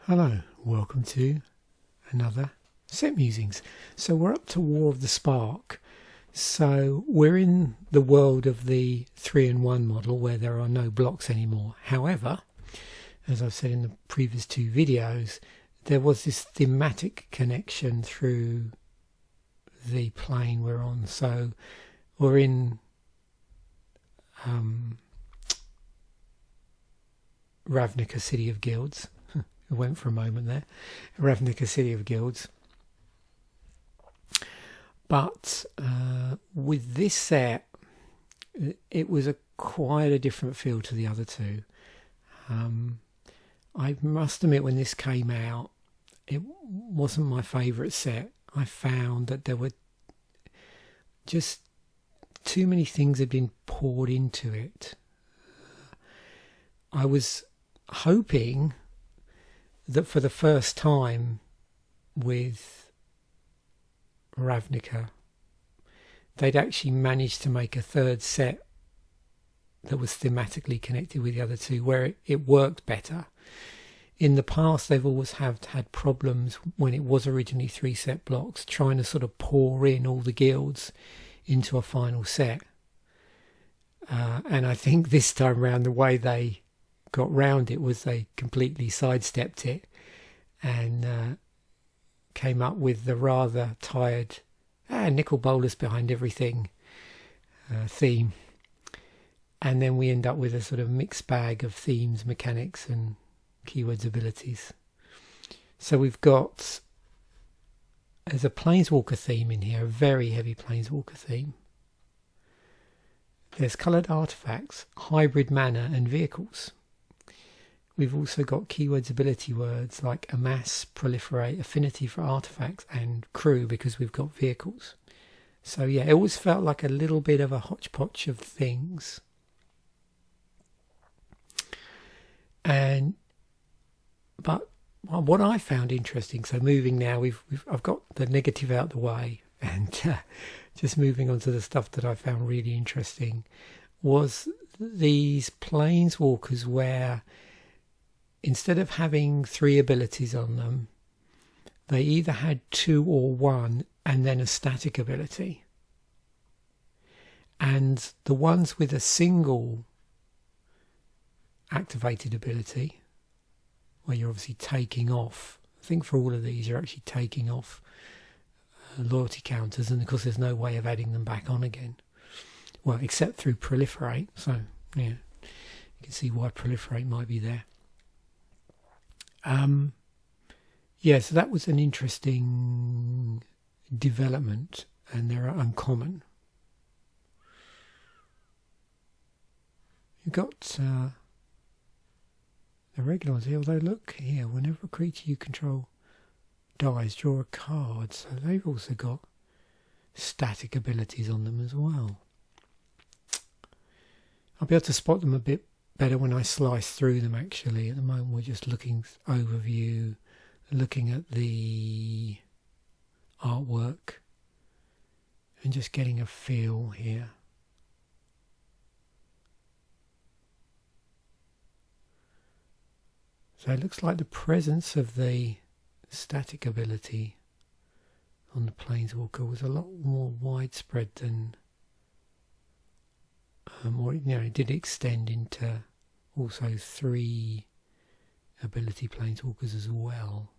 Hello, welcome to another Set Musings. So we're up to War of the Spark. So we're in the world of the 3-in-1 model where there are no blocks anymore. However, as I've said in the previous two videos, there was this thematic connection through the plane we're on. So we're in Ravnica, City of Guilds. I went for a moment there. Ravnica, City of Guilds. But with this set, it was quite a different feel to the other two. I must admit, when this came out, it wasn't my favourite set. I found that there were just too many things had been poured into it. I was hoping that for the first time with Ravnica, they'd actually managed to make a third set that was thematically connected with the other two, where it worked better. In the past, they've always had problems when it was originally 3-set blocks, trying to sort of pour in all the guilds into a final set. And I think this time round, the way they got round it was they completely sidestepped it and came up with the rather tired nickel bolus behind everything theme, and then we end up with a sort of mixed bag of themes, mechanics and keywords abilities. So we've got, there's a Planeswalker theme in here, a very heavy Planeswalker theme. There's coloured artefacts, hybrid mana and vehicles. We've also got keywords ability words like amass, proliferate, affinity for artifacts and crew, because we've got vehicles. So yeah, it always felt like a little bit of a hodgepodge of things. But what I found interesting, so moving now, I've got the negative out the way, and just moving on to the stuff that I found really interesting, was these Planeswalkers where instead of having 3 abilities on them, they either had 2 or 1 and then a static ability. And the ones with a single activated ability, where you're obviously taking off, I think for all of these you're actually taking off loyalty counters, and of course there's no way of adding them back on again. Well, except through proliferate, so yeah, you can see why proliferate might be there. Yeah, so that was an interesting development, and they're uncommon. You've got the regular ones here, although look here, whenever a creature you control dies, draw a card. So they've also got static abilities on them as well. I'll be able to spot them a bit better when I slice through them actually. At the moment we're just looking overview, looking at the artwork and just getting a feel here. So it looks like the presence of the static ability on the Planeswalker was a lot more widespread than or it did extend into also 3 ability Planeswalkers as well.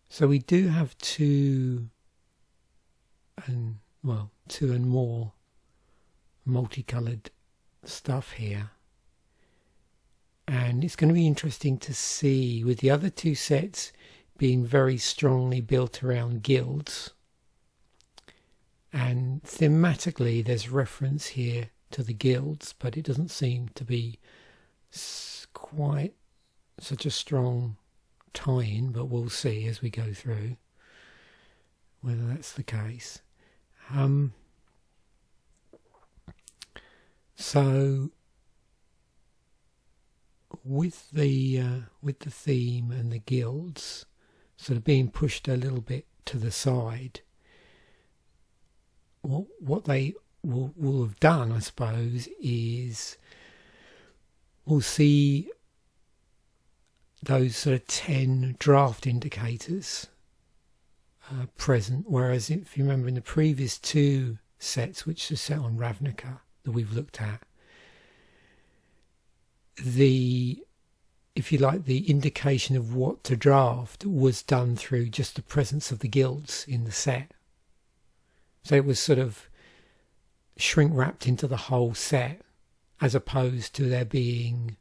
So we do have 2 and more multicoloured stuff here. And it's going to be interesting to see, with the other 2 sets being very strongly built around guilds, and thematically there's reference here to the guilds, but it doesn't seem to be quite such a strong tie-in, but we'll see as we go through whether that's the case. So with the theme and the guilds sort of being pushed a little bit to the side, what they will have done, I suppose, is we'll see those sort of 10 draft indicators present, whereas if you remember in the previous 2 sets, which are set on Ravnica that we've looked at, if you like, the indication of what to draft was done through just the presence of the guilds in the set. So it was sort of shrink wrapped into the whole set, as opposed to there being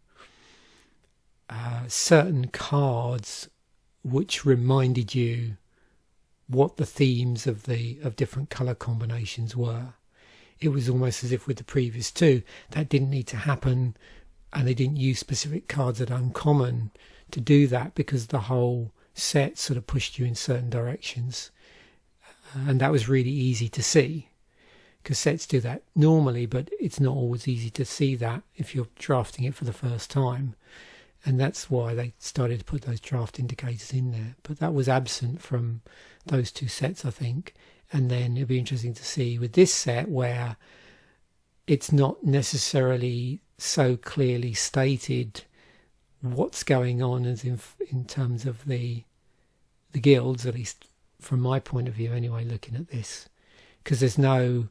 certain cards which reminded you what the themes of different colour combinations were. It was almost as if with the previous 2 that didn't need to happen, and they didn't use specific cards that are uncommon to do that, because the whole set sort of pushed you in certain directions, and that was really easy to see, because sets do that normally, but it's not always easy to see that if you're drafting it for the first time. And that's why they started to put those draft indicators in there. But that was absent from those 2 sets, I think. And then it'll be interesting to see with this set where it's not necessarily so clearly stated what's going on as in terms of the guilds, at least from my point of view anyway, looking at this. Because there's no,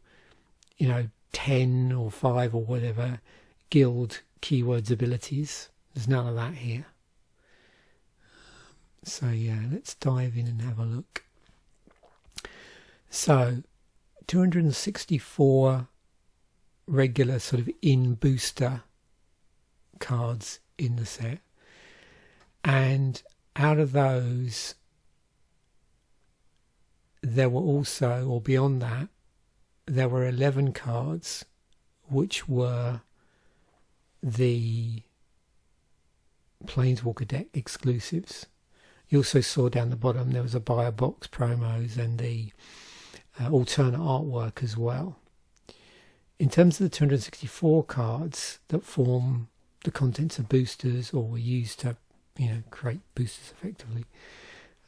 10 or 5 or whatever guild keywords abilities. There's none of that here. So yeah, let's dive in and have a look. So 264 regular sort of in booster cards in the set, and out of those there were also, or beyond that, there were 11 cards which were the Planeswalker deck exclusives. You also saw down the bottom there was a buy a box promos and the alternate artwork as well. In terms of the 264 cards that form the contents of boosters, or were used to create boosters effectively,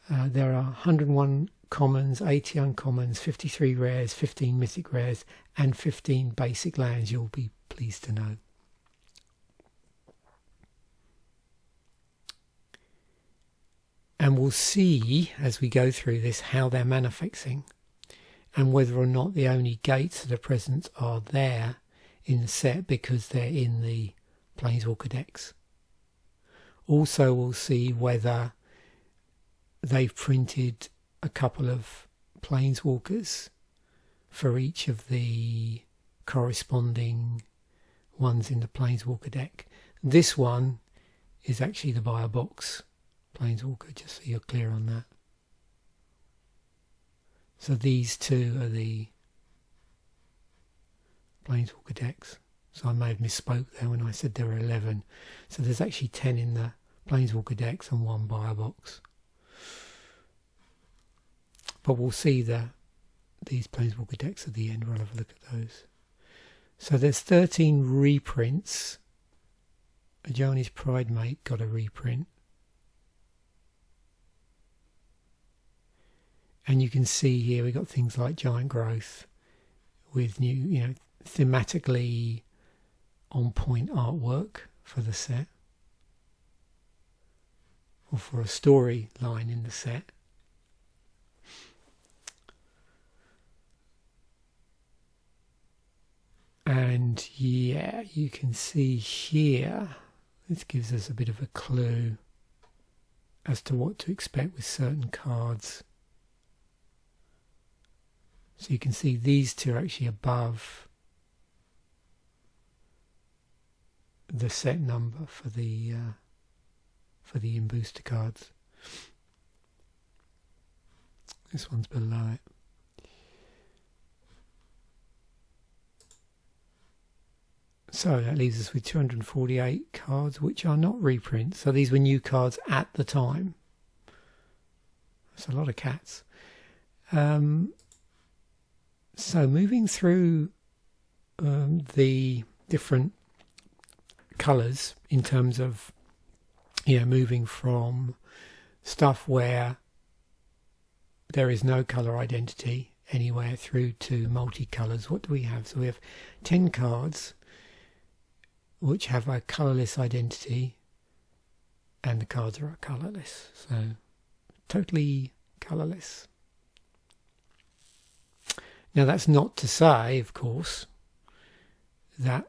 there are 101 commons, 80 uncommons, 53 rares, 15 mythic rares, and 15 basic lands, you'll be pleased to know. And we'll see as we go through this how they're manifesting, and whether or not the only gates that are present are there in the set because they're in the Planeswalker decks. Also, we'll see whether they've printed a couple of Planeswalkers for each of the corresponding ones in the Planeswalker deck. This one is actually the buy a box Planeswalker, just so you're clear on that. So these 2 are the Planeswalker decks. So I may have misspoke there when I said there were 11. So there's actually 10 in the Planeswalker decks and 1 buy a box. But we'll see these Planeswalker decks at the end. We'll have a look at those. So there's 13 reprints. Ajani's Pridemate got a reprint. And you can see here we've got things like Giant Growth with new, thematically on point artwork for the set, or for a storyline in the set. And yeah, you can see here, this gives us a bit of a clue as to what to expect with certain cards. So you can see these 2 are actually above the set number for the in booster cards. This one's below it. So that leaves us with 248 cards which are not reprints. So these were new cards at the time. That's a lot of cats. So moving through the different colours in terms of, moving from stuff where there is no colour identity, anywhere through to multicolours. What do we have? So we have 10 cards which have a colourless identity, and the cards are colourless, so totally colourless. Now that's not to say, of course, that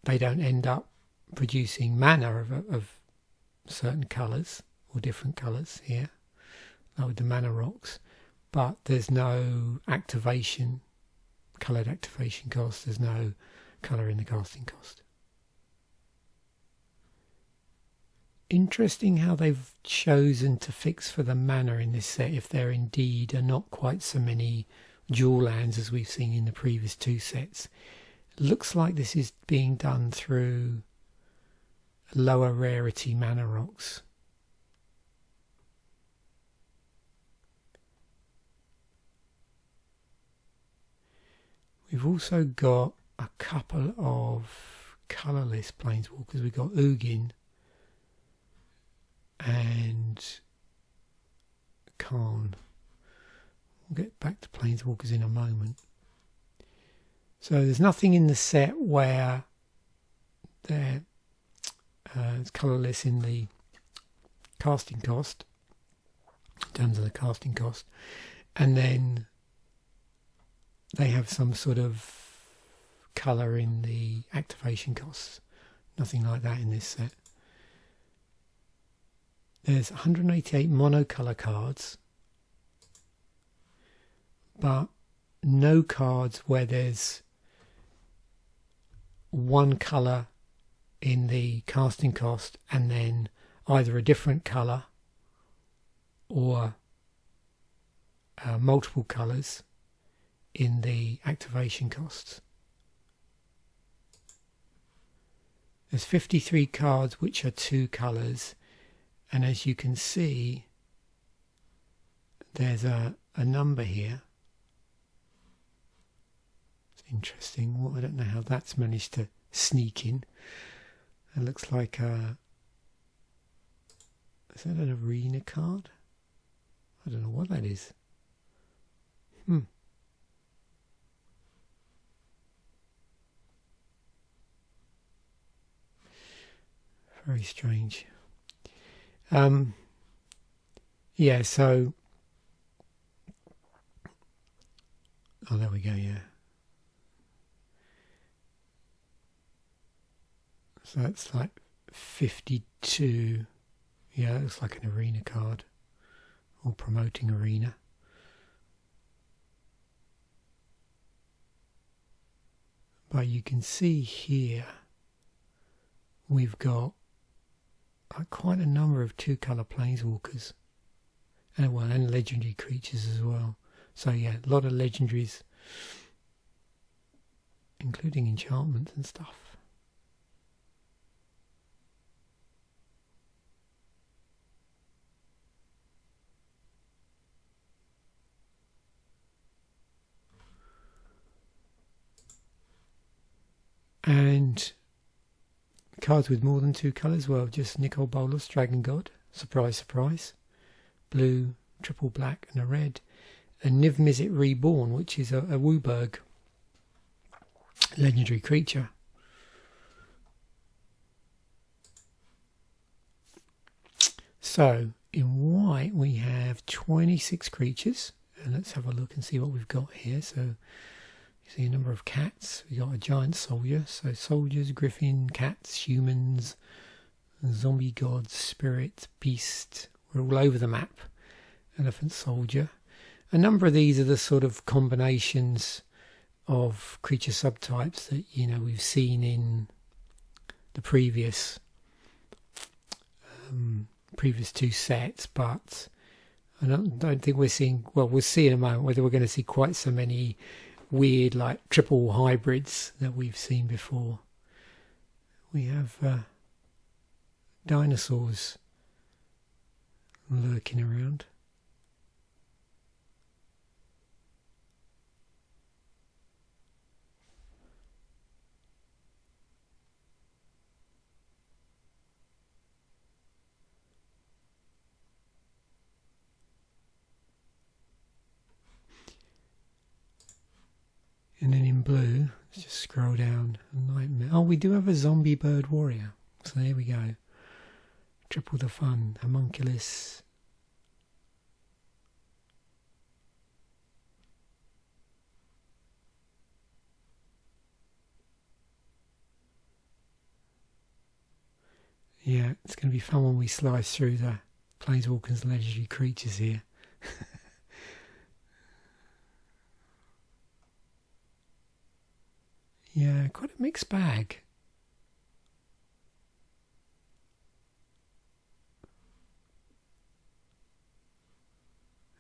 they don't end up producing mana of certain colours or different colours here, like with the mana rocks, but there's no activation, coloured activation cost, there's no colour in the casting cost. Interesting how they've chosen to fix for the mana in this set, if there indeed are not quite so many dual lands as we've seen in the previous two sets. Looks like this is being done through lower rarity mana rocks. We've also got a couple of colourless planeswalkers. We've got Ugin and Khan. We'll get back to planeswalkers in a moment. So there's nothing in the set where they're colourless in the casting cost, in terms of the casting cost, and then they have some sort of colour in the activation costs. Nothing like that in this set. There's 188 monocolour cards, but no cards where there's one colour in the casting cost and then either a different colour or multiple colours in the activation costs. There's 53 cards which are two colours, and as you can see there's a number here. It's interesting. Well, I don't know how that's managed to sneak in. It looks like is that an arena card? I don't know what that is. Very strange. Yeah, so there we go, yeah. So that's like 52. Yeah, it looks like an arena card, or promoting arena. But you can see here we've got quite a number of two-colour planeswalkers, and legendary creatures as well. So yeah, a lot of legendaries, including enchantments and stuff. And cards with more than two colours, well, just Nicol Bolas, Dragon God, surprise, surprise. Blue, triple black and a red. And Niv Mizzet Reborn, which is a Wooburg legendary creature. So, in white we have 26 creatures. And let's have a look and see what we've got here. So, you see a number of cats. We've got a giant soldier. So, soldiers, griffin, cats, humans, zombie gods, spirit, beast. We're all over the map. Elephant soldier. A number of these are the sort of combinations of creature subtypes that, you know, we've seen in the previous two sets, but I don't think we're seeing, well, we'll see in a moment whether we're going to see quite so many weird, like, triple hybrids that we've seen before. We have dinosaurs lurking around. And then in blue, let's just scroll down. A nightmare. Oh, we do have a zombie bird warrior. So there we go. Triple the fun. Homunculus. Yeah, it's going to be fun when we slice through the Planeswalkers and legendary creatures here. Yeah, quite a mixed bag.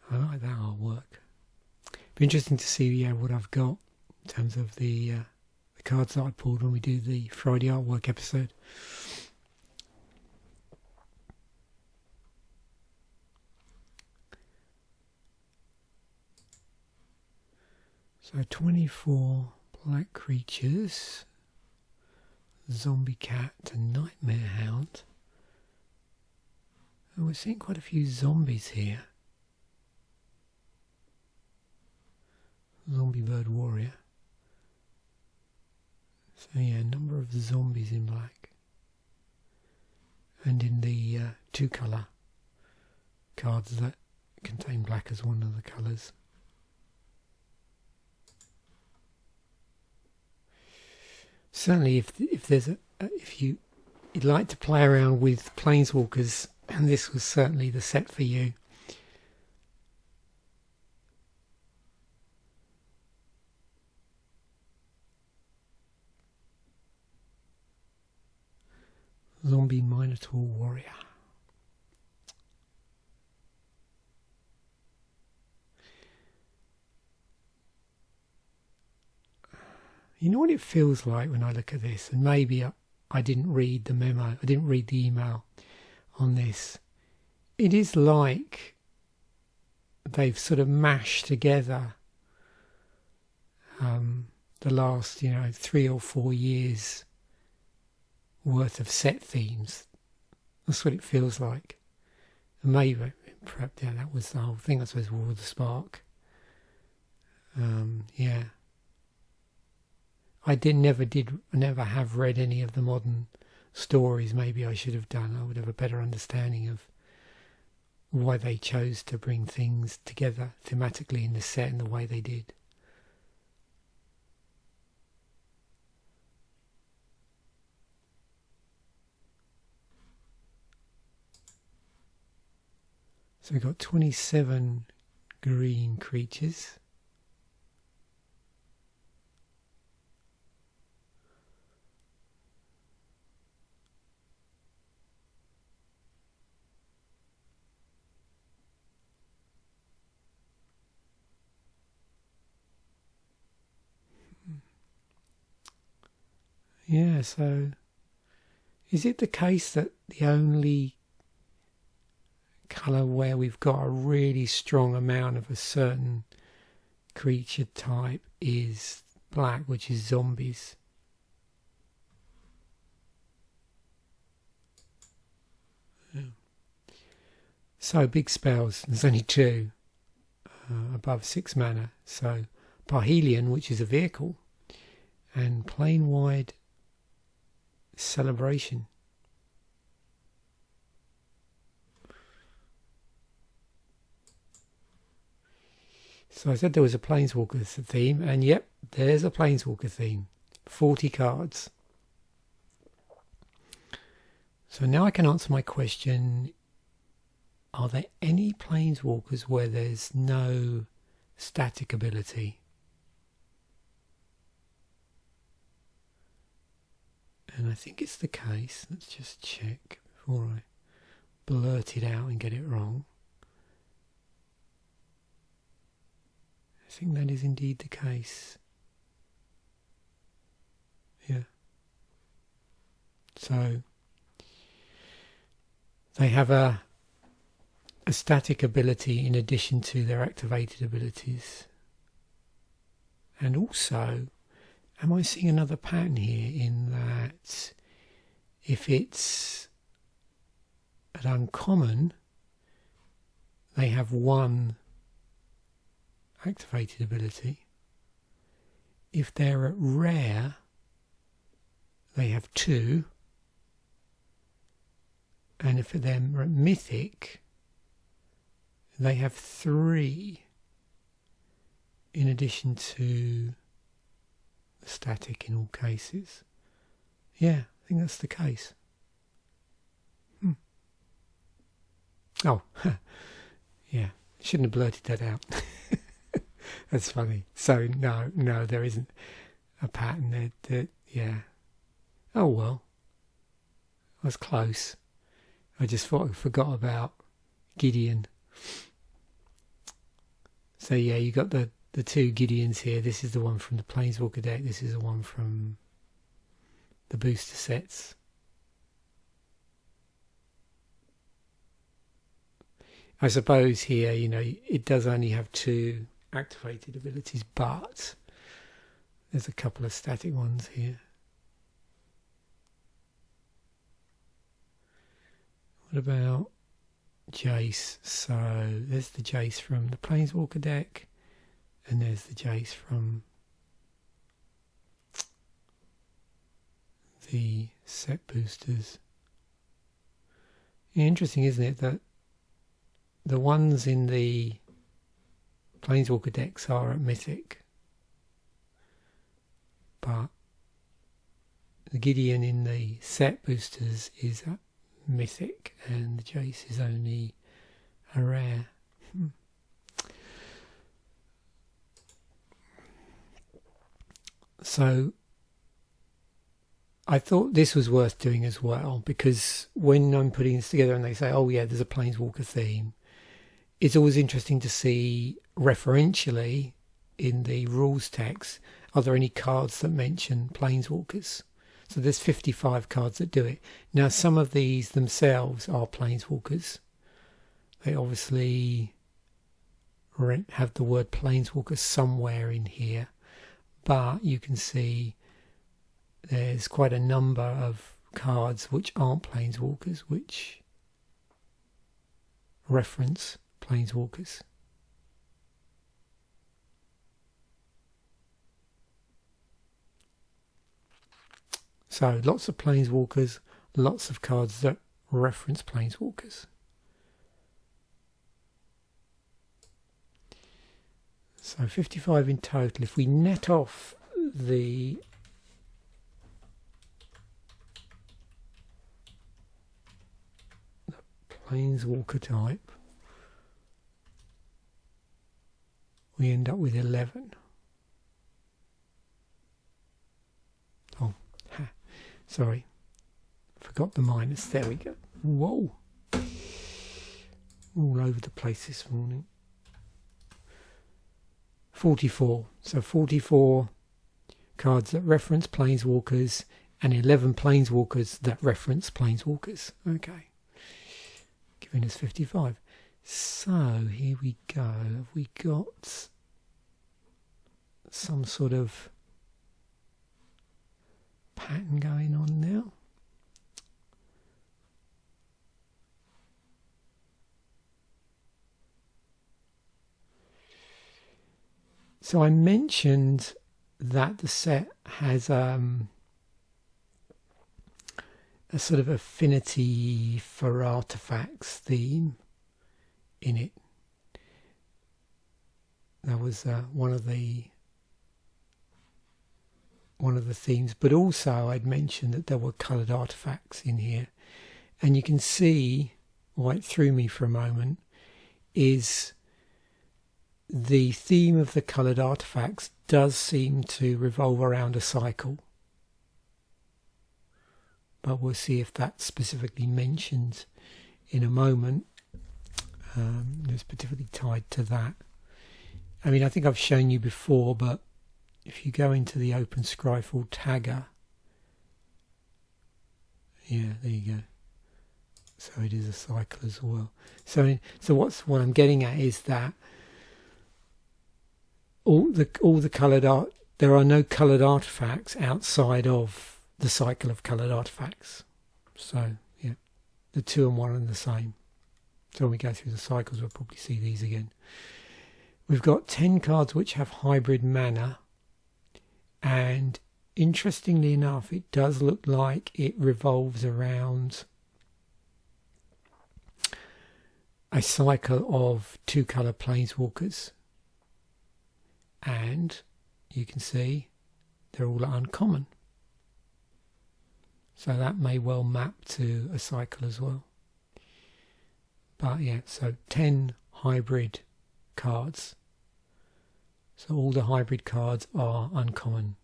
I like that artwork. Be interesting to see what I've got in terms of the cards that I pulled when we do the Friday artwork episode. So 24 black creatures, zombie cat and nightmare hound. And we're seeing quite a few zombies here. Zombie bird warrior. So yeah, a number of zombies in black. And in the two colour cards that contain black as one of the colours. Certainly, if you'd like to play around with Planeswalkers, and this was certainly the set for you. Zombie Minotaur Warrior. You know what it feels like when I look at this, and maybe I didn't read the memo, I didn't read the email on this. It is like they've sort of mashed together the last, 3 or 4 years worth of set themes. That's what it feels like. And maybe, perhaps, that was the whole thing, I suppose, War of the Spark. Yeah. I never have read any of the modern stories. Maybe I should have done. I would have a better understanding of why they chose to bring things together thematically in the set and the way they did. So we've got 27 green creatures. Yeah, so is it the case that the only colour where we've got a really strong amount of a certain creature type is black, which is zombies? Yeah. So big spells, there's only 2 above 6 mana. So Parhelion, which is a vehicle, and Plain Wide Celebration. So I said there was a Planeswalker theme, and yep, there's a Planeswalker theme. 40 cards. So now I can answer my question, are there any Planeswalkers where there's no static ability? And I think it's the case. Let's just check before I blurt it out and get it wrong. I think that is indeed the case. Yeah. So they have a static ability in addition to their activated abilities. And also, am I seeing another pattern here in that if it's an uncommon, they have 1 activated ability. if they're at rare, they have 2. And if they're at mythic, they have 3. In addition to the static in all cases. Yeah, I think that's the case. Oh, yeah, shouldn't have blurted that out. That's funny. So no, there isn't a pattern there. Yeah. Oh well, I was close. I just thought I forgot about Gideon. So yeah, you got the 2 Gideons here. This is the one from the Planeswalker deck. This is the one from the booster sets. I suppose here, it does only have 2 activated abilities, but there's a couple of static ones here. What about Jace? So there's the Jace from the Planeswalker deck, and there's the Jace from the set boosters. Yeah, interesting, isn't it, that the ones in the Planeswalker decks are at mythic, but the Gideon in the set boosters is at mythic, and the Jace is only a rare. So I thought this was worth doing as well, because when I'm putting this together and they say, oh yeah, there's a Planeswalker theme, it's always interesting to see referentially in the rules text, are there any cards that mention Planeswalkers? So there's 55 cards that do it. Now some of these themselves are Planeswalkers. They obviously have the word Planeswalker somewhere in here, but you can see there's quite a number of cards which aren't Planeswalkers, which reference Planeswalkers. So lots of Planeswalkers, lots of cards that reference Planeswalkers. So 55 in total. If we net off the Planeswalker type, we end up with 11. Oh, sorry, forgot the minus. There we go. Whoa, all over the place this morning. 44. So 44 cards that reference Planeswalkers and 11 Planeswalkers that reference Planeswalkers. Okay, giving us 55. So here we go. Have we got some sort of pattern going on now? So I mentioned that the set has a sort of affinity for artifacts theme in it. That was one of the themes, but also I'd mentioned that there were coloured artifacts in here, and you can see why it threw me for a moment is the theme of the coloured artifacts does seem to revolve around a cycle, but we'll see if that's specifically mentioned in a moment. It's particularly tied to that. I mean, I think I've shown you before, but if you go into the Open Scryfall tagger, yeah, there you go. So it is a cycle as well. So what I'm getting at is that all the coloured art, there are no coloured artifacts outside of the cycle of coloured artifacts. So yeah, the 2 and 1 are the same. So when we go through the cycles, we'll probably see these again. We've got 10 cards which have hybrid mana, And interestingly enough, it does look like it revolves around a cycle of 2-colour planeswalkers. And you can see they're all uncommon. So that may well map to a cycle as well. But yeah, so 10 hybrid cards. So all the hybrid cards are uncommon.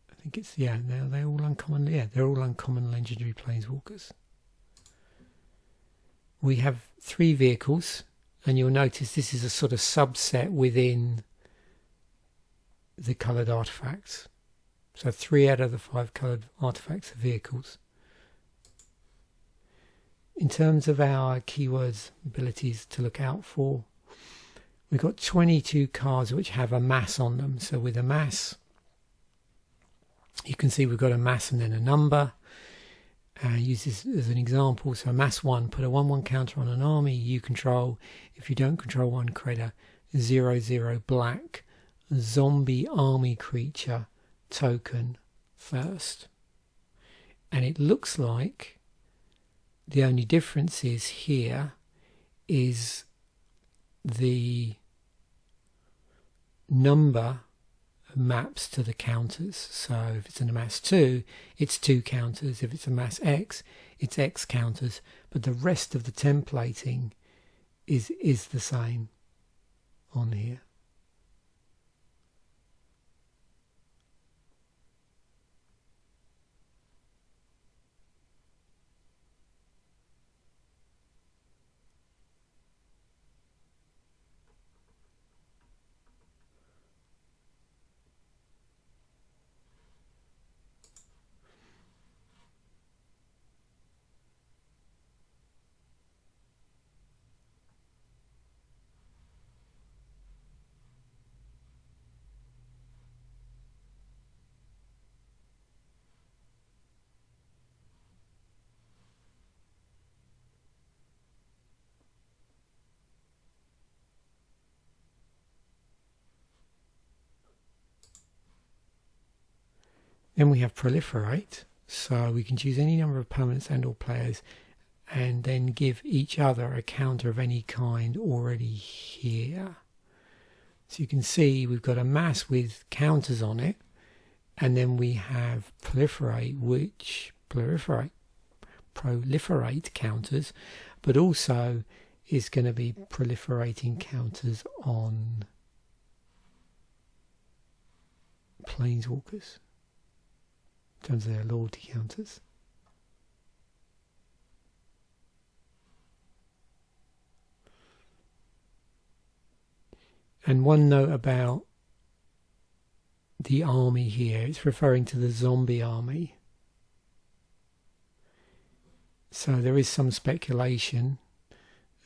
I think it's, yeah, they're all uncommon. Yeah, they're all uncommon legendary planeswalkers. We have 3 vehicles, and you'll notice this is a sort of subset within the coloured artefacts. So 3 out of the 5 coloured artefacts are vehicles. In terms of our keywords abilities to look out for, we've got 22 cards which have a mass on them. So with a mass, you can see we've got a mass and then a number. Use this as an example. So mass 1, put a 1/1 counter on an army you control. If you don't control one, create a 0/0 black zombie army creature token first. And it looks like the only difference is here is the number maps to the counters. So if it's in a mass 2, it's 2 counters. If it's a mass X, it's X counters. But the rest of the templating is the same on here. Then we have proliferate, so we can choose any number of permanents and or players and then give each other a counter of any kind already here. So you can see we've got a mass with counters on it, and then we have proliferate, which proliferate counters, but also is going to be proliferating counters on planeswalkers in terms of their loyalty counters. And one note about the army here, it's referring to the zombie army. So there is some speculation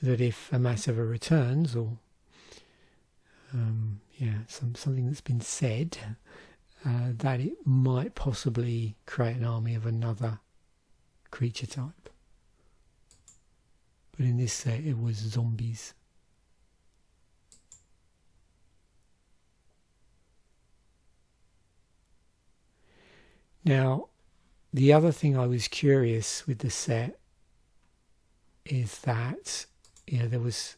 that if a mass ever returns, or something that's been said, that it might possibly create an army of another creature type. But in this set it was zombies. Now, the other thing I was curious with the set is that, there was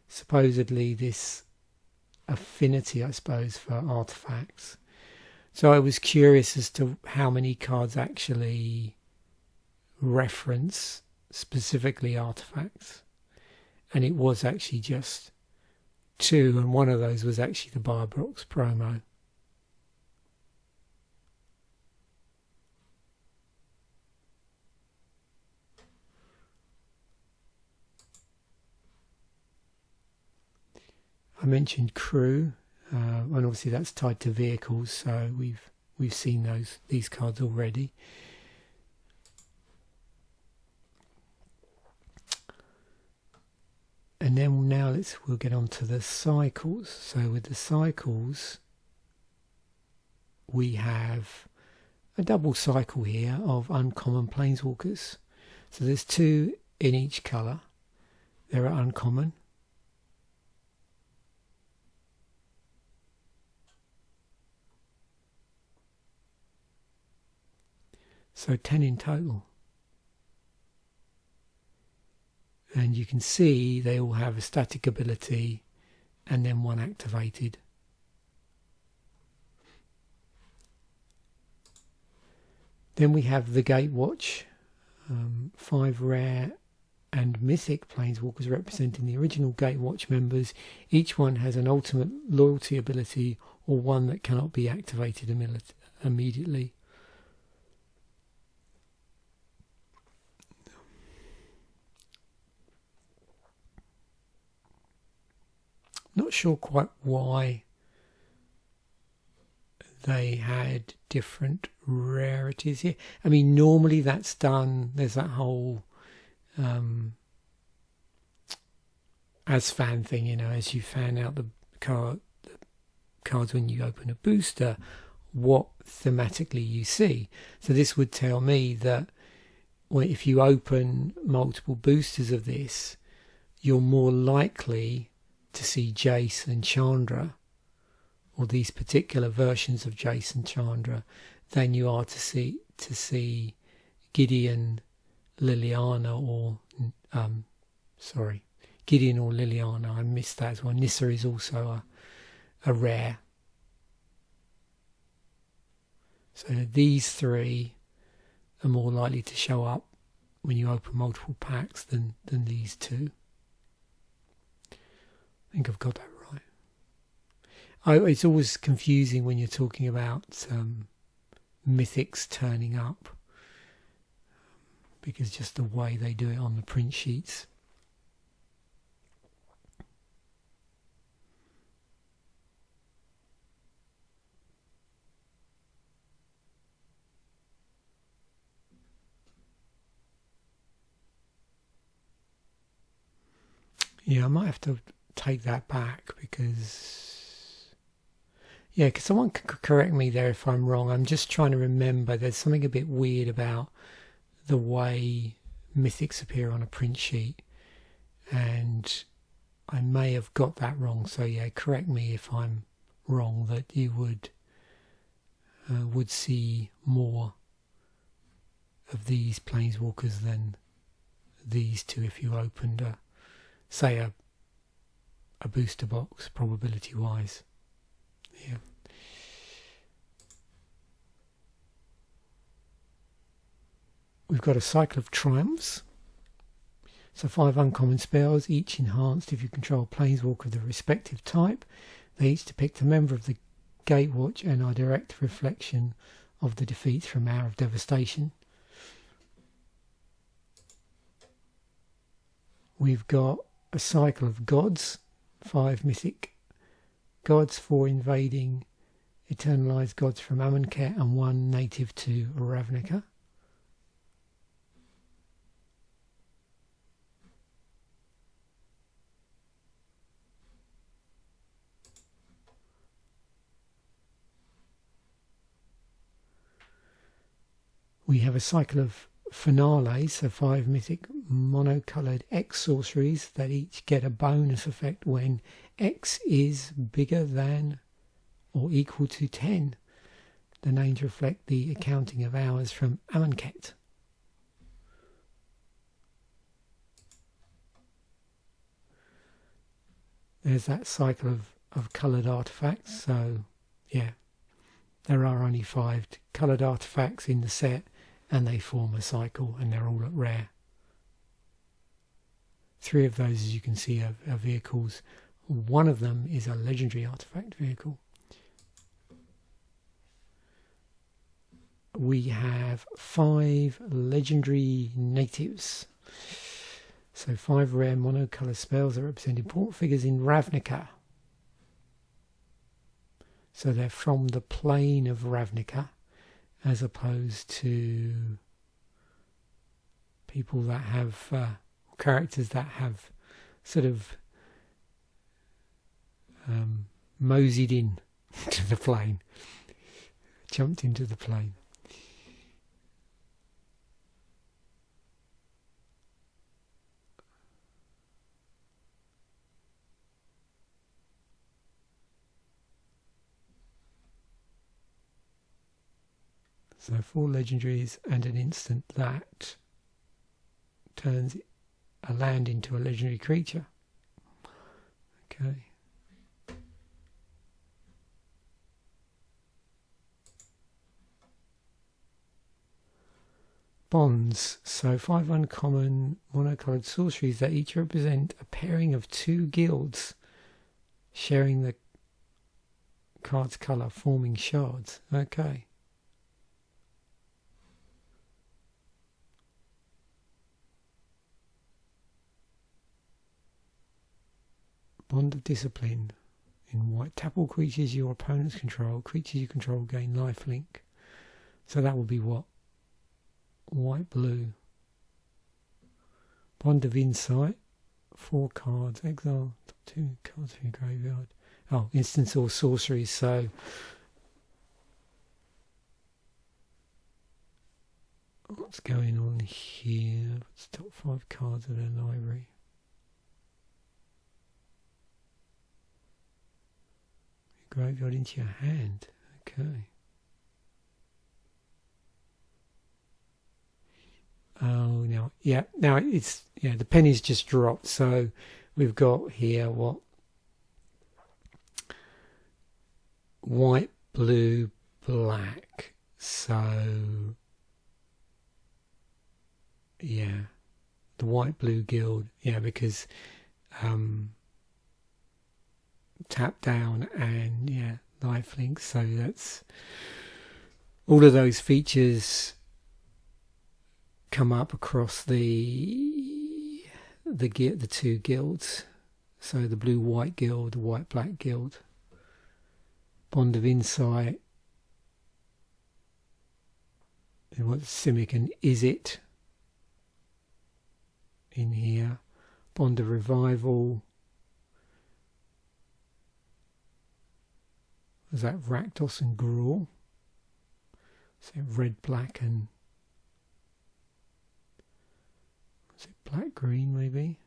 supposedly this affinity, I suppose, for artifacts. So I was curious as to how many cards actually reference specifically artifacts. And it was actually just 2, and one of those was actually the Barbrox promo. I mentioned crew, and obviously that's tied to vehicles, so we've seen these cards already. And then now we'll get on to the cycles. So with the cycles, we have a double cycle here of uncommon planeswalkers. So there's 2 in each colour. They're uncommon. So 10 in total. And you can see they all have a static ability and then one activated. Then we have the Gatewatch, 5 rare and mythic planeswalkers representing the original Gatewatch members. Each one has an ultimate loyalty ability or one that cannot be activated immediately. Not sure quite why they had different rarities here. I mean, normally that's done, there's that whole as fan thing, you know, as you fan out the cards when you open a booster, what thematically you see. So this would tell me that if you open multiple boosters of this, you're more likely to see Jace and Chandra, or these particular versions of Jace and Chandra, than you are to see Gideon, Liliana, or Gideon or Liliana. I missed that as well. Nissa is also a rare. So these three are more likely to show up when you open multiple packs than these two. I think I've got that right. It's always confusing when you're talking about mythics turning up, because just the way they do it on the print sheets. Yeah, I might have to take that back because someone can correct me there if I'm wrong. I'm just trying to remember. There's something a bit weird about the way mythics appear on a print sheet, and I may have got that wrong. So yeah, correct me if I'm wrong, that you would see more of these planeswalkers than these two if you opened a booster box, probability wise. Yeah. We've got a cycle of triumphs. So 5 uncommon spells, each enhanced if you control a planeswalker of the respective type. They each depict a member of the Gatewatch and are direct reflection of the defeats from Hour of Devastation. We've got a cycle of gods, 5 mythic gods, 4 invading eternalized gods from Amonkhet and 1 native to Ravnica. We have a cycle of finales, so 5 mythic mono-coloured X sorceries that each get a bonus effect when X is bigger than or equal to 10. The names reflect the accounting of hours from Amonkhet. There's that cycle of coloured artefacts, so yeah, there are only 5 coloured artefacts in the set, and they form a cycle, and they're all at rare. 3 of those, as you can see, are vehicles. One of them is a legendary artifact vehicle. We have 5 legendary natives. So 5 rare monocolour spells that represent important figures in Ravnica. So they're from the plane of Ravnica, as opposed to people that have characters that have sort of moseyed in to the plane, jumped into the plane. So 4 legendaries and an instant that turns a land into a legendary creature. Okay. Bonds. So 5 uncommon monocoloured sorceries that each represent a pairing of 2 guilds sharing the card's colour, forming shards. Okay. Bond of Discipline. In white, tap all creatures your opponents control. Creatures you control gain lifelink. So that will be what? White, blue. Bond of Insight. 4 cards. Exile 2 cards from your graveyard. Oh, instants or sorceries. So what's going on here? What's top 5 cards of the library? Graveyard into your hand. Okay. Oh, now, yeah. Now it's, yeah, the penny's just dropped. So we've got here what? White, blue, black. So, yeah. The white, blue guild. Yeah, because tap down and yeah, lifelink. So that's all of those features come up across the 2 guilds. So the blue white guild, the white black guild. Bond of Insight. And what's Simic and Is It in here? Bond of Revival. Was that Rakdos and Gruul? So red, black, and was it black, green, maybe?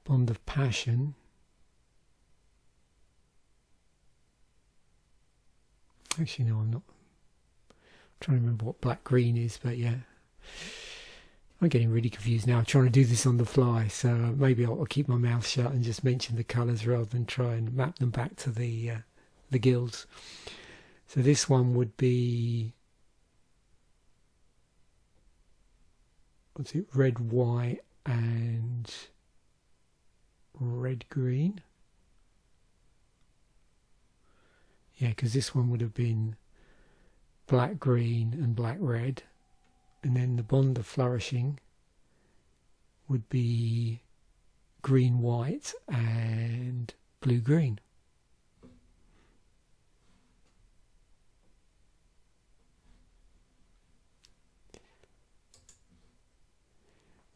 Bond of Passion. Actually, no, I'm not. I'm trying to remember what black, green is, but yeah. I'm getting really confused now. I'm trying to do this on the fly, so maybe I'll keep my mouth shut and just mention the colours rather than try and map them back to the guilds. So this one would be, what's it? Red, white, and red, green. Yeah, because this one would have been black, green, and black, red. And then the Bond of Flourishing would be green, white, and blue, green.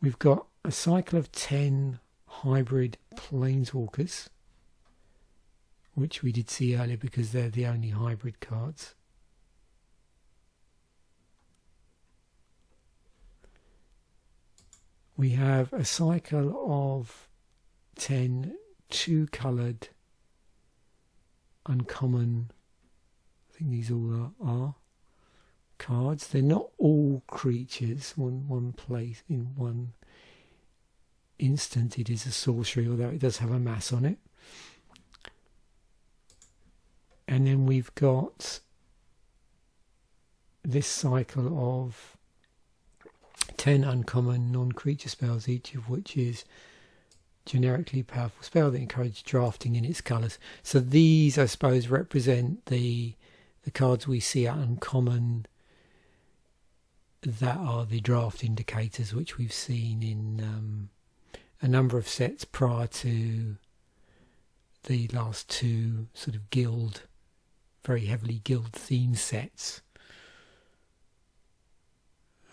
We've got a cycle of 10 hybrid planeswalkers, which we did see earlier because they're the only hybrid cards. We have a cycle of 10 2-coloured uncommon, I think these all are cards. They're not all creatures. One place in one instant it is a sorcery, although it does have a mass on it. And then we've got this cycle of 10 uncommon non-creature spells, each of which is generically powerful spell that encourages drafting in its colours. So these, I suppose, represent the cards we see at uncommon that are the draft indicators, which we've seen in a number of sets prior to the last 2 sort of guild, very heavily guild themed sets.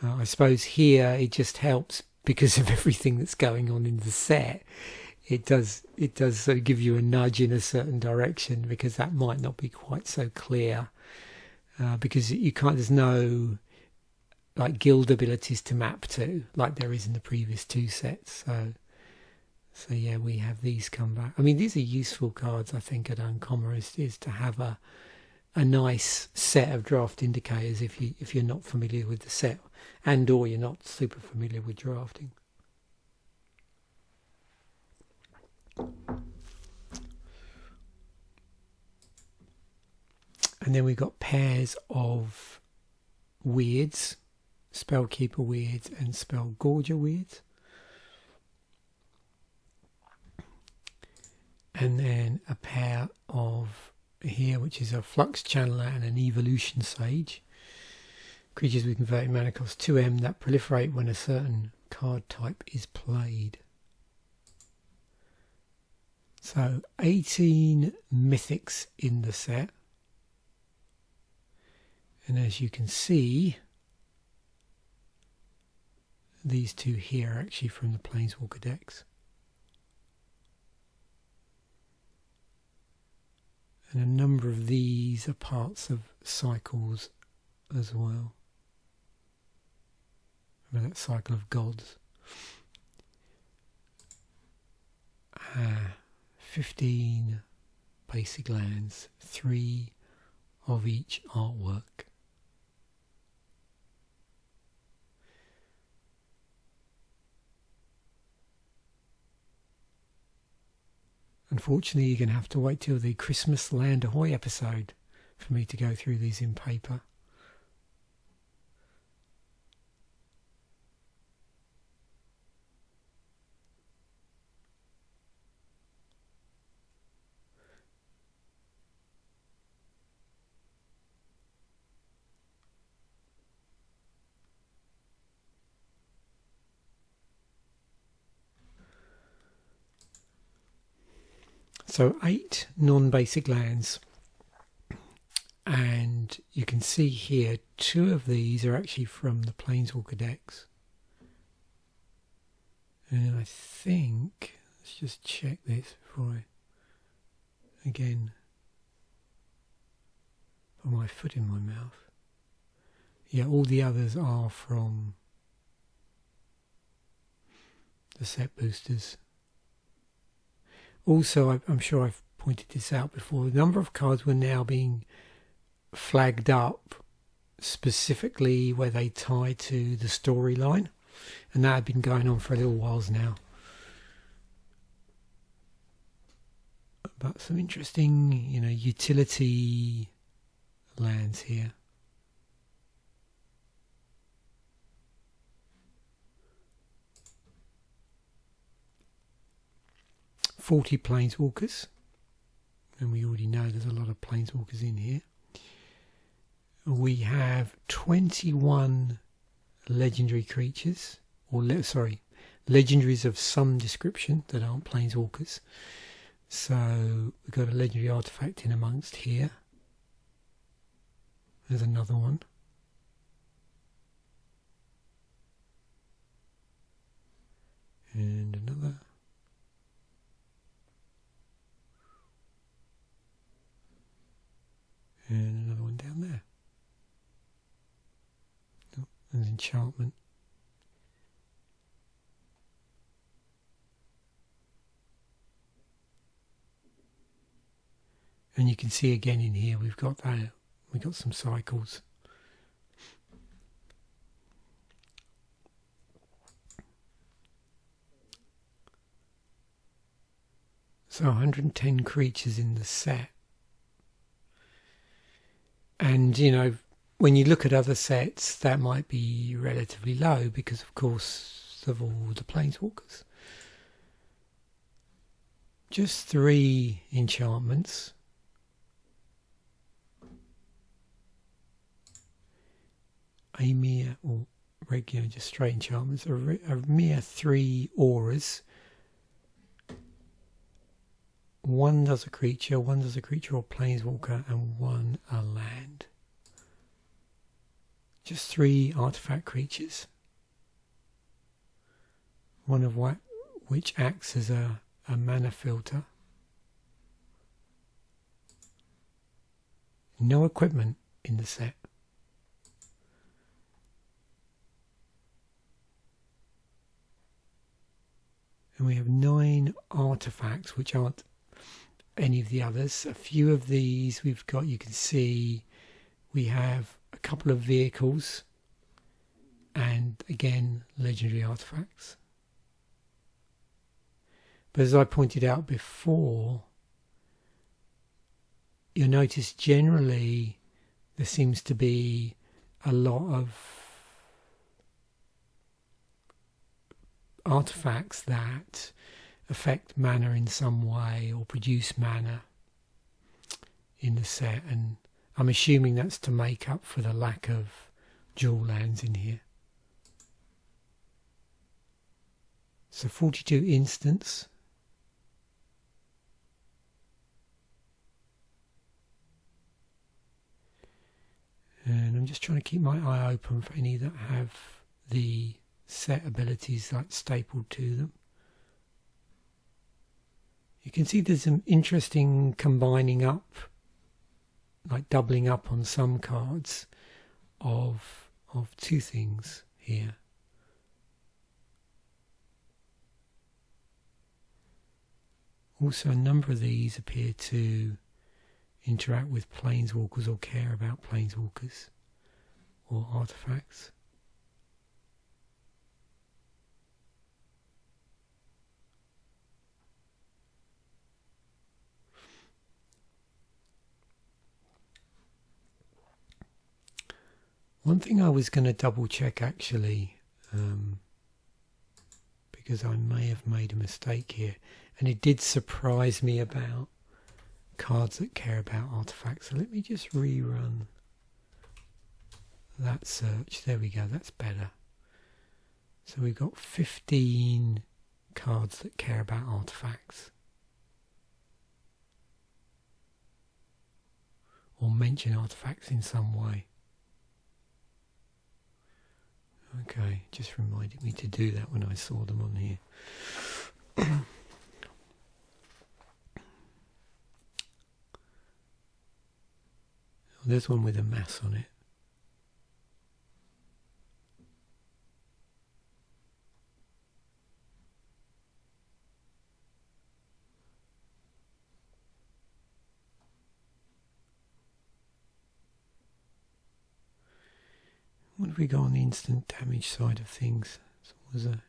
I suppose here it just helps because of everything that's going on in the set. It does sort of give you a nudge in a certain direction, because that might not be quite so clear, because you can't. There's no like guild abilities to map to like there is in the previous 2 sets. So yeah, we have these come back. I mean, these are useful cards, I think, at Uncommon is to have a nice set of draft indicators if you're not familiar with the set, and or you're not super familiar with drafting. And then we've got pairs of weirds, Spellkeeper weirds and Spellgorger weirds. And then a pair of here, which is a Flux Channeler and an Evolution Sage. Creatures with converted mana cost 2M that proliferate when a certain card type is played. So 18 mythics in the set. And as you can see, these two here are actually from the Planeswalker decks. And a number of these are parts of cycles as well. Remember that cycle of gods. 15 basic lands, 3 of each artwork. Unfortunately, you're going to have to wait till the Christmas Land Ahoy episode for me to go through these in paper. So 8 non-basic lands, and you can see here 2 of these are actually from the Planeswalker decks. And I think, let's just check this before I again put my foot in my mouth. Yeah, all the others are from the set boosters. Also, I'm sure I've pointed this out before, the number of cards were now being flagged up specifically where they tie to the storyline, and that had been going on for a little whiles now. But some interesting, utility lands here. "40 Planeswalkers," and we already know there's a lot of Planeswalkers in here. We have 21 legendary creatures, legendaries of some description that aren't Planeswalkers. So we've got a legendary artifact in amongst here. There's another one. And another. And another one down there. Oh, there's enchantment. And you can see again in here we've got some cycles. So 110 creatures in the set. And, when you look at other sets, that might be relatively low because, of course, of all the Planeswalkers. Just 3 enchantments. A mere, or regular, just straight enchantments. A mere 3 auras. 1 does a creature, 1 does a creature or Planeswalker, and 1 a land. Just 3 artifact creatures. One of which acts as a mana filter. No equipment in the set. And we have 9 artifacts, which aren't any of the others. A few of these we've got, you can see we have a couple of vehicles and again legendary artifacts. But as I pointed out before, you'll notice generally there seems to be a lot of artifacts that affect mana in some way or produce mana in the set, and I'm assuming that's to make up for the lack of dual lands in here. So 42 instants. And I'm just trying to keep my eye open for any that have the set abilities like stapled to them. You can see there's some interesting combining up, like doubling up on some cards of two things here. Also, a number of these appear to interact with planeswalkers or care about planeswalkers or artifacts. One thing I was going to double check actually, because I may have made a mistake here, and it did surprise me about cards that care about artifacts. So let me just rerun that search. There we go, that's better. So we've got 15 cards that care about artifacts or mention artifacts in some way. Okay, just reminded me to do that when I saw them on here. There's one with a mass on it. What have we got on the instant damage side of things? It's always an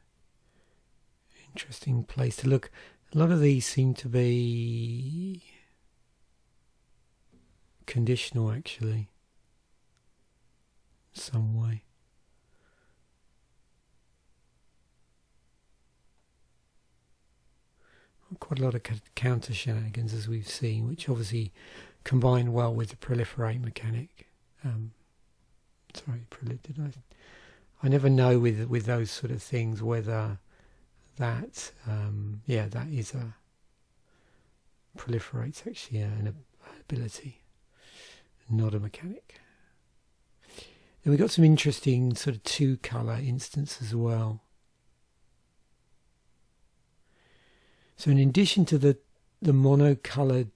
interesting place to look. A lot of these seem to be conditional actually, in some way. Quite a lot of counter shenanigans as we've seen, which obviously combine well with the proliferate mechanic. Sorry, did I never know with those sort of things whether that that is a proliferates actually an ability, not a mechanic. Then we got some interesting sort of 2-colour instance as well. So in addition to the mono-coloured,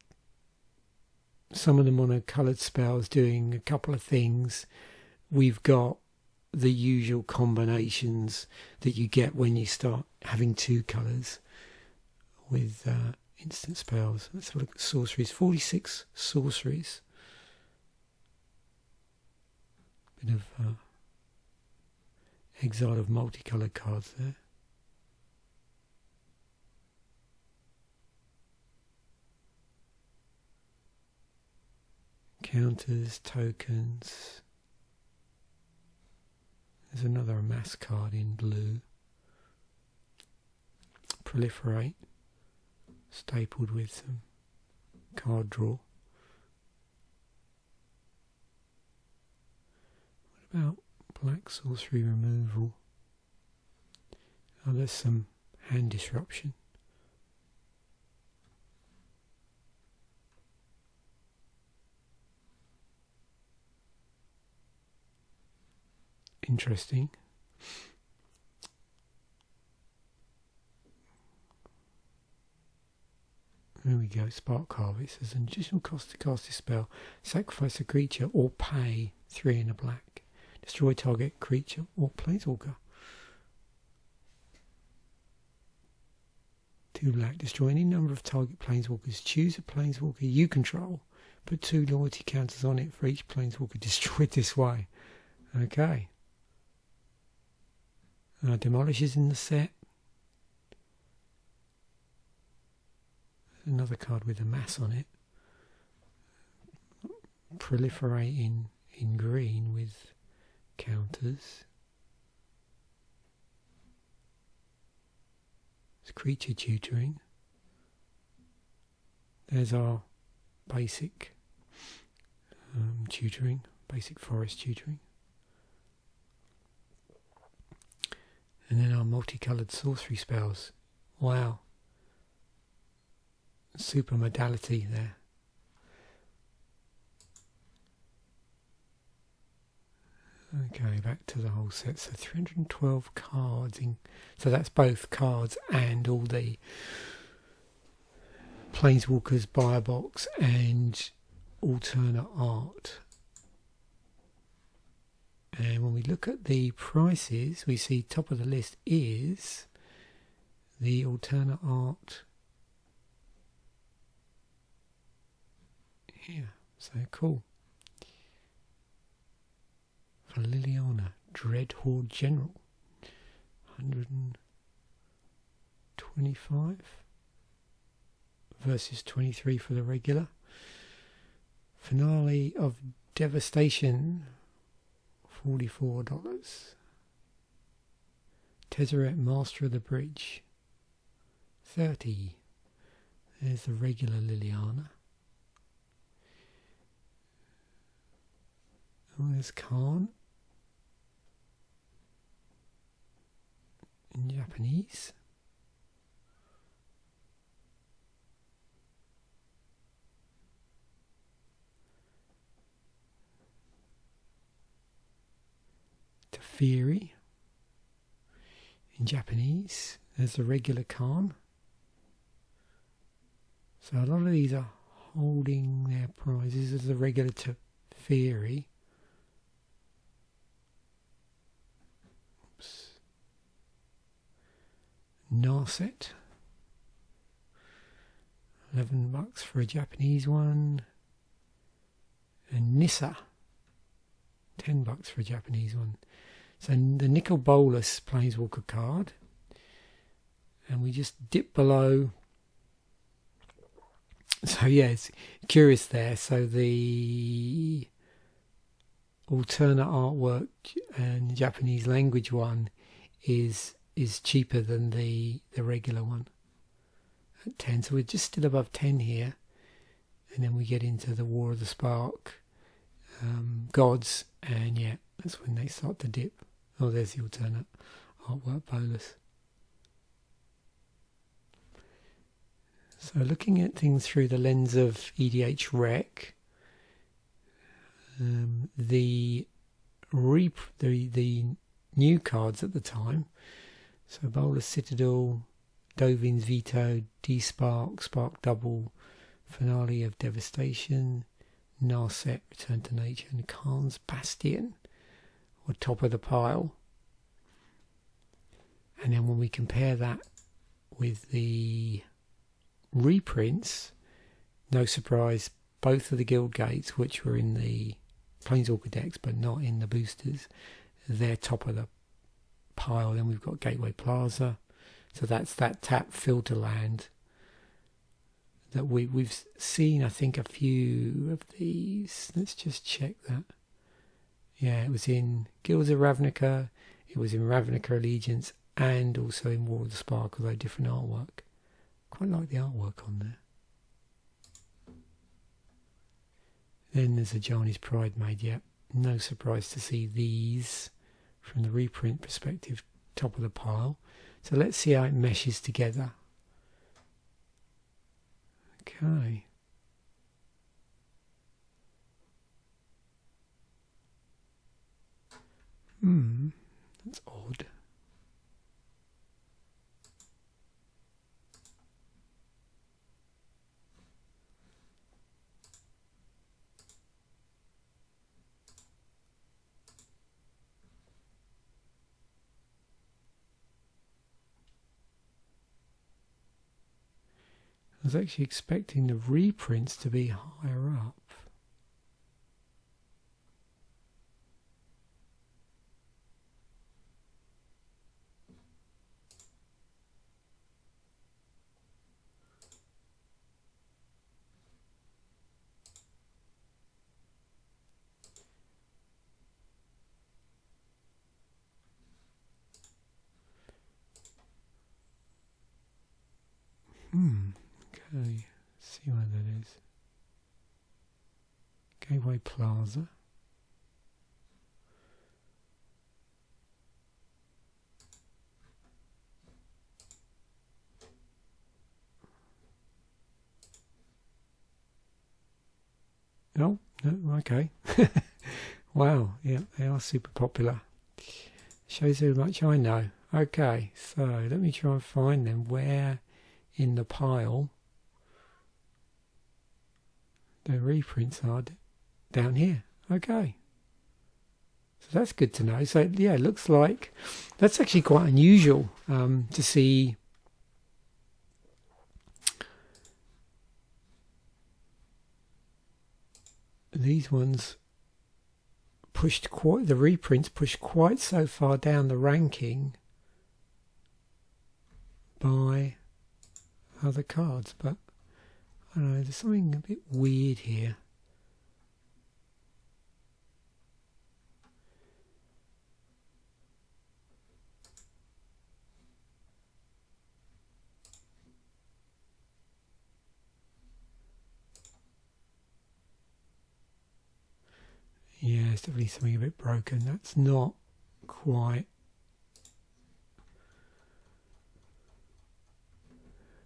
some of the mono-coloured spells doing a couple of things, we've got the usual combinations that you get when you start having 2 colours with instant spells. Let's have a look at sorceries. 46 sorceries. Bit of exile of multicoloured cards there. Counters, tokens. There's another mass card in blue. Proliferate. Stapled with some card draw. What about black sorcery removal? Oh, there's some hand disruption. Interesting. There we go, Spark Harvest. There's an additional cost to cast this spell. Sacrifice a creature or pay 3 in a black. Destroy target creature or planeswalker. 2 black. Destroy any number of target planeswalkers. Choose a planeswalker you control. Put 2 loyalty counters on it for each planeswalker destroyed this way. Okay. Demolish is in the set. Another card with a mass on it. Proliferating in green with counters. It's creature tutoring. There's our basic tutoring, basic forest tutoring. And then our multicoloured sorcery spells. Wow. Super modality there. Okay, back to the whole set. So 312 cards. So that's both cards and all the Planeswalkers, buy a box and alternate art. And when we look at the prices, we see top of the list is the alternate art here. So cool. For Liliana, Dread Horde General, 125 versus 23 for the regular. Finale of Devastation, $44. Tezzeret, Master of the Bridge, $30. There's the regular Liliana. Oh, there's Khan in Japanese. Teferi in Japanese. There's the regular Khan. So a lot of these are holding their prizes as the regular Teferi. Oops. Narset. $11 for a Japanese one. And Nissa. $10 for a Japanese one. So the Nicol Bolas Planeswalker card. And we just dip below. So yeah, it's curious there. So the alternate artwork and Japanese language one is cheaper than the regular one at 10. So we're just still above 10 here. And then we get into the War of the Spark, Gods, and yeah, that's when they start to dip. Oh, there's the alternate artwork Bolas. So looking at things through the lens of EDH Rec, the new cards at the time, so Bolas Citadel, Dovin's Veto, D-Spark, Spark Double, Finale of Devastation, Narset, Return to Nature, and Khan's Bastion were top of the pile. And then when we compare that with the reprints, no surprise, both of the Guild Gates, which were in the Planeswalker decks but not in the boosters, they're top of the pile. Then we've got Gateway Plaza, so that's that tap filter land that we've seen. I think a few of these. Let's just check that. Yeah, it was in Guilds of Ravnica, it was in Ravnica Allegiance, and also in War of the Spark, although different artwork. Quite like the artwork on there. Then there's a Ajani's Pride Maid. Yeah, no surprise to see these from the reprint perspective top of the pile. So let's see how it meshes together. Okay. That's odd. I was actually expecting the reprints to be higher up. Okay, see where that is. Gateway Plaza. Oh, no, okay. Wow, yeah, they are super popular. Shows how much I know. Okay, so let me try and find them. Where in the pile the reprints are? Down here. Okay. So that's good to know. So yeah, it looks like that's actually quite unusual to see these ones pushed quite, the reprints pushed quite so far down the ranking by other cards, but I don't know, there's something a bit weird here. Yeah, it's definitely something a bit broken. That's not quite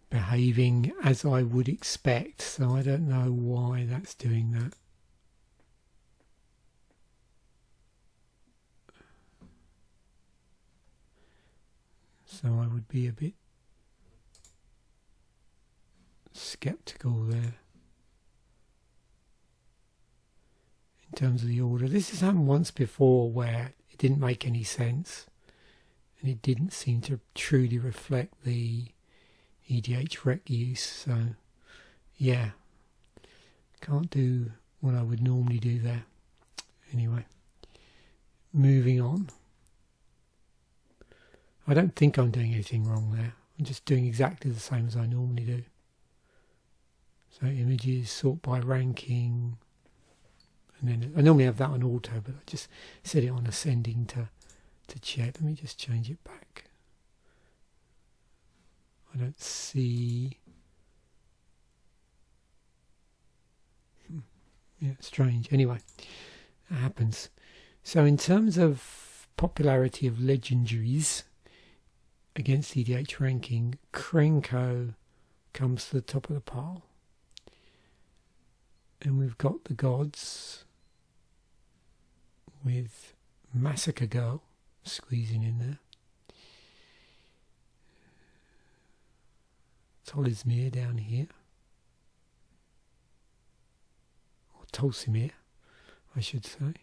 behaving as I would expect, so I don't know why that's doing that. So I would be a bit skeptical there in terms of the order. This has happened once before where it didn't make any sense and it didn't seem to truly reflect the EDH rec use. So yeah, can't do what I would normally do there. Anyway, moving on. I don't think I'm doing anything wrong there. I'm just doing exactly the same as I normally do. So images, sort by ranking, and then I normally have that on auto, but I just set it on ascending to check. Let me just change it back. I don't see. Yeah, strange. Anyway, that happens. So in terms of popularity of legendaries against EDH ranking, Krenko comes to the top of the pile. And we've got the gods with Massacre Girl squeezing in there. Tolismir down here. Or Tolsimir, I should say.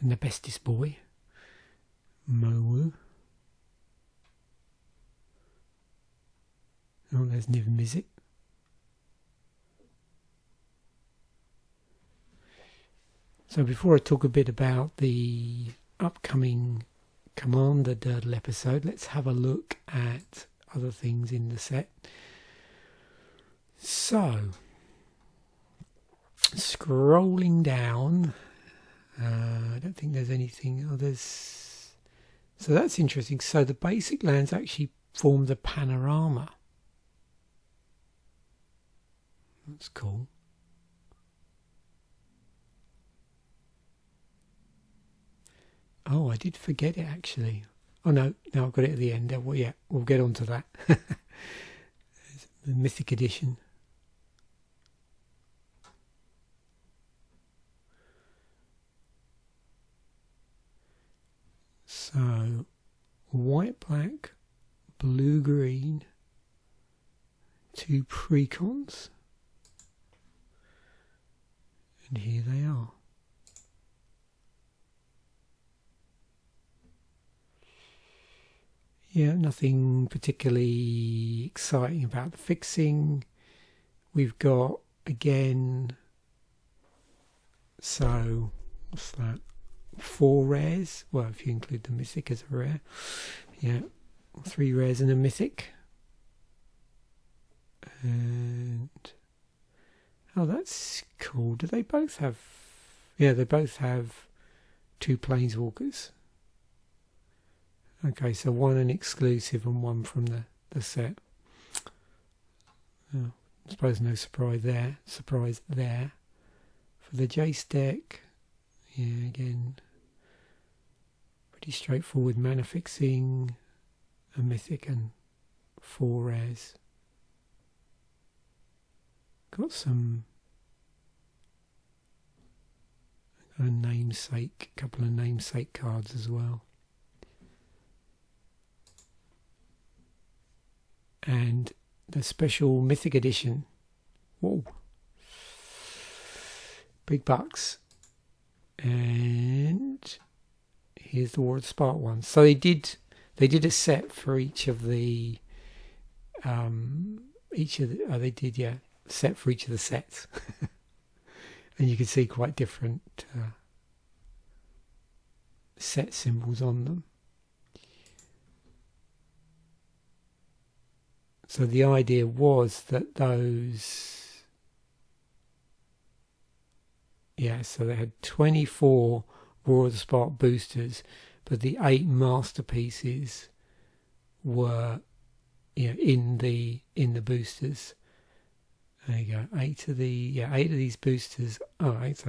And the bestest boy, Mowu. Oh, there's Niv Mizzet. So before I talk a bit about the upcoming Commander Durdle episode, let's have a look at other things in the set. So, scrolling down, I don't think there's anything others. So that's interesting. So the basic lands actually form the panorama. That's cool. Oh, I did forget it actually. Oh no, I've got it at the end. Well, yeah, we'll get on to that. The Mythic Edition. So, white, black, blue, green, 2 precons. And here they are. Yeah, nothing particularly exciting about the fixing. We've got, again, so what's that? 4 rares. Well, if you include the mythic as a rare. Yeah, 3 rares and a mythic. And oh, that's cool. Do they both have? Yeah, they both have 2 planeswalkers. Okay, so 1 an exclusive and 1 from the set. Oh, I suppose no surprise there. For the Jace deck, yeah, again, pretty straightforward mana fixing, a mythic and 4 rares. Got some couple of namesake cards as well. And the special mythic edition. Whoa. Big bucks. And here's the War of the Spark one. So they did a set for each of the set for each of the sets. And you can see quite different set symbols on them. So the idea was that those, so they had 24 War of the Spark boosters, but the 8 masterpieces were, in the boosters. There you go. 8 of these boosters. Oh, 8.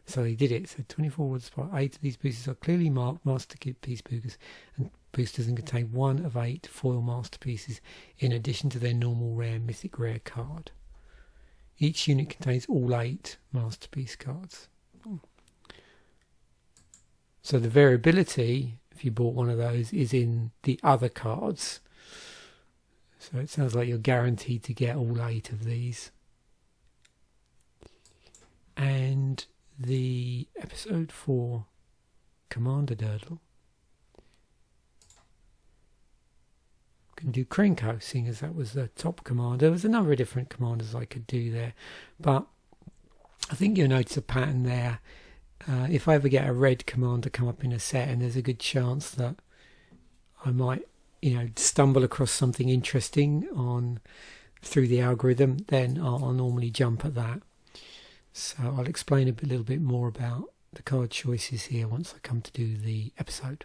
So they did it. So 24 War of the Spark. 8 of these boosters are clearly marked masterpiece boosters and contain 1 of 8 foil masterpieces in addition to their normal rare mythic rare card. Each unit contains all 8 masterpiece cards. So the variability, if you bought one of those, is in the other cards. So it sounds like you're guaranteed to get all 8 of these. And the episode 4 Commander Durdle can do Krenko, seeing as that was the top commander. There was a number of different commanders I could do there, but I think you'll notice a pattern there. If I ever get a red commander come up in a set, and there's a good chance that I might, stumble across something interesting through the algorithm, then I'll normally jump at that. So I'll explain a little bit more about the card choices here once I come to do the episode.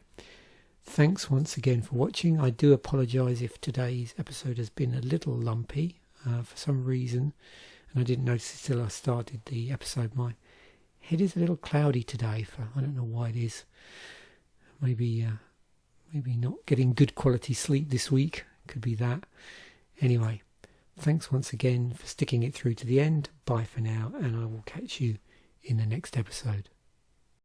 Thanks once again for watching. I do apologise if today's episode has been a little lumpy for some reason, and I didn't notice it till I started the episode. My head is a little cloudy today. I don't know why it is. Maybe not getting good quality sleep this week. Could be that. Anyway, thanks once again for sticking it through to the end. Bye for now, and I will catch you in the next episode.